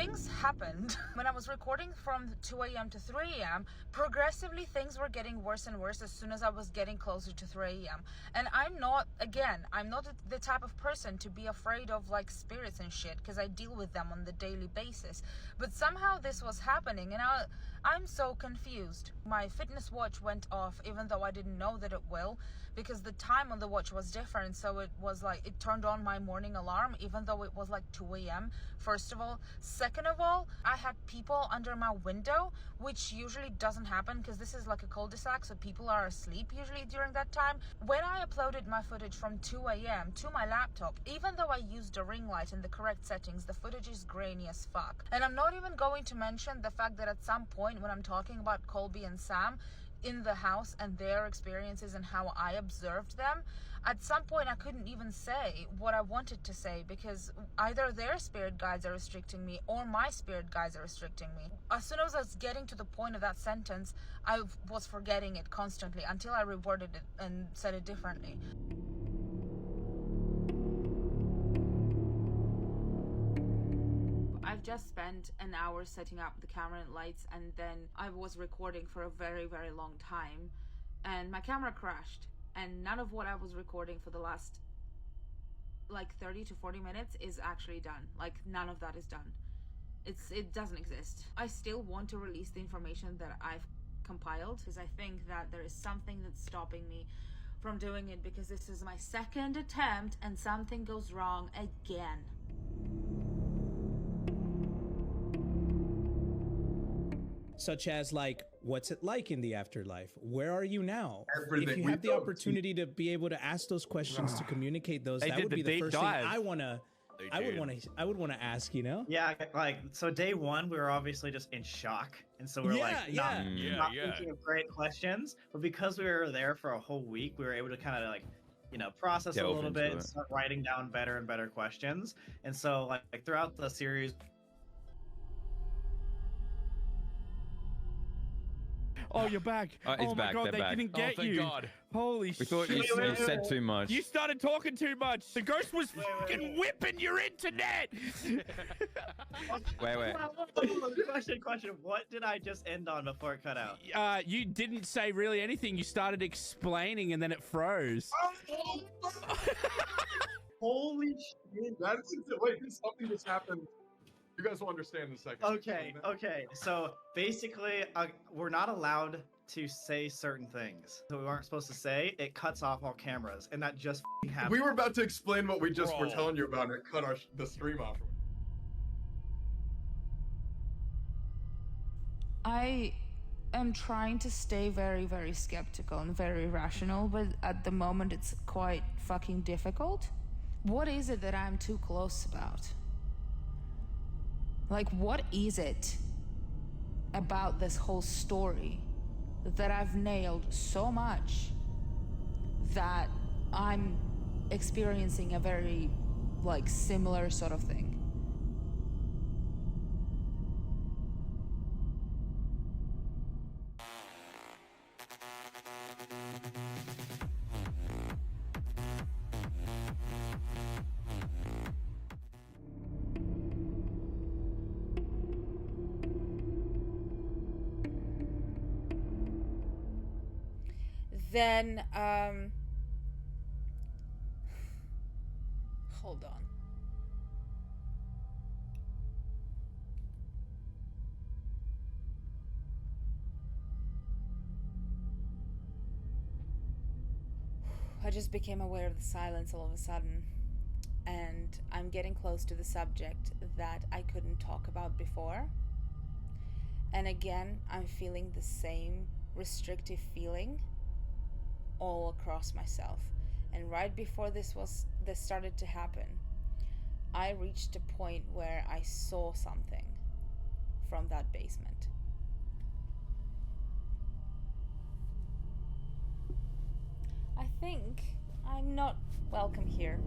things happened when I was recording from 2 a.m. to 3 a.m. Progressively, things were getting worse and worse as soon as I was getting closer to 3 a.m. And I'm not the type of person to be afraid of like spirits and shit, because I deal with them on the daily basis. But somehow this was happening, and I'm so confused. My fitness watch went off, even though I didn't know that it will, because the time on the watch was different. So it was like, it turned on my morning alarm, even though it was like 2 a.m. First of all. Second of all, I had people under my window, which usually doesn't happen because this is like a cul-de-sac, so people are asleep usually during that time. When I uploaded my footage from 2 a.m. to my laptop, even though I used a ring light in the correct settings, the footage is grainy as fuck. And I'm not even going to mention the fact that at some point when I'm talking about Colby and Sam in the house and their experiences and how I observed them, at some point I couldn't even say what I wanted to say because either their spirit guides are restricting me or my spirit guides are restricting me. As soon as I was getting to the point of that sentence, I was forgetting it constantly until I reworded it and said it differently. I've just spent an hour setting up the camera and lights, and then I was recording for a very, very long time, and my camera crashed, and none of what I was recording for the last like 30 to 40 minutes is actually done. Like, none of that is done. It doesn't exist. I still want to release the information that I've compiled because I think that there is something that's stopping me from doing it, because this is my second attempt and something goes wrong again. Such as, like, what's it like in the afterlife? Where are you now? Everything. If you have the opportunity to be able to ask those questions, to communicate those, that would be the first thing I would want to ask, you know? Yeah, like, so day one, we were obviously just in shock. And so we're not thinking of great questions. But because we were there for a whole week, we were able to kind of like, you know, process a little bit and start writing down better and better questions. And so like throughout the series, oh, you're back. Oh my God, they didn't get you. God. Holy shit. We thought you said too much. You started talking too much. The ghost was fucking whipping your internet. Wait. Question. What did I just end on before it cut out? You didn't say really anything. You started explaining and then it froze. Holy shit. Wait, something just happened. You guys will understand in a second. Okay. So basically, we're not allowed to say certain things that we weren't supposed to say. It cuts off all cameras, and that just happened. We were about to explain what we just were telling you about, and it cut the stream off. I am trying to stay very, very skeptical and very rational, but at the moment it's quite fucking difficult. What is it that I'm too close about? Like, what is it about this whole story that I've nailed so much that I'm experiencing a very, like, similar sort of thing? Then, hold on. I just became aware of the silence all of a sudden, and I'm getting close to the subject that I couldn't talk about before. And again, I'm feeling the same restrictive feeling all across myself. And right before this started to happen, I reached a point where I saw something from that basement. I think I'm not welcome here.